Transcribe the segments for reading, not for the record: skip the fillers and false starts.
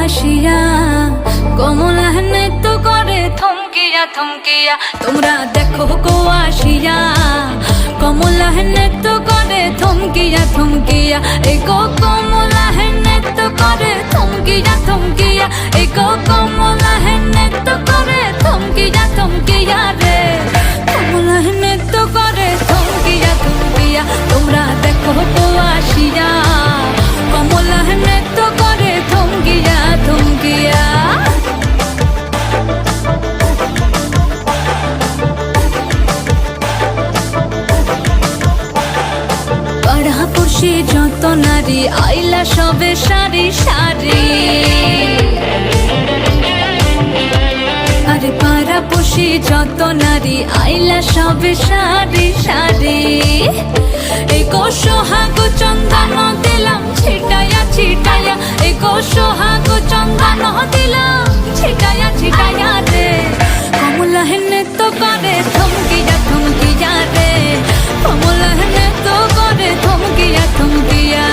আসিয়া কমলা নৃত্য করে থমকিয়া থমকিয়া। তোমরা দেখো গো আসিয়া কমলা নৃত্য করে থমকিয়া থমকিয়া। এই গো কমলা নৃত্য করে থমকিয়া থমকিয়া। এই গো কমলা নৃত্য করে থমকিয়া থমকিয়া রে। কমলা নৃত্য করে থমকিয়া থমকিয়া। তোমরা দেখো গো আসিয়া কমলা নৃত্য করে থমকিয়া থমকিয়া। পাড়াপড়শি যত নারী আইলা সবে সারি সারি। আরে পাড়াপড়শি যত নারী আইলা সবে সারি সারি। এই গো সোহাগ চন্দন দিলাম ছিটায়া ছিটায়া। এই গো সোহাগ চন্দন দিলাম ছিটায়া ছিটায়া রে। কমলা নৃত্য করে থমকিয়া থমকিয়া রে। কমলা নৃত্য করে থমকিয়া থমকিয়া।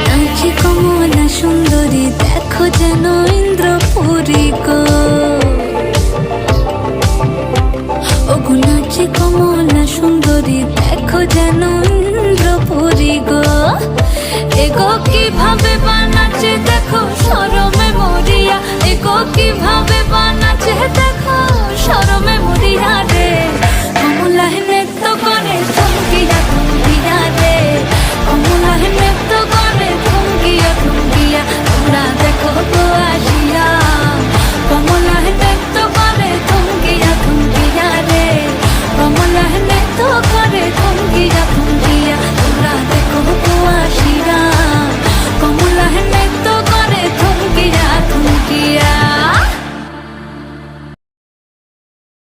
নাচে কমলা সুন্দরী দেখো যেন ইন্দ্রপুরী গো। ওগো নাচে কমলা সুন্দরী দেখো যেন ইন্দ্রপুরী গো। এগো কিভাবে বানাচ্ছে দেখো শরমে মরিয়া। এগো কিভাবে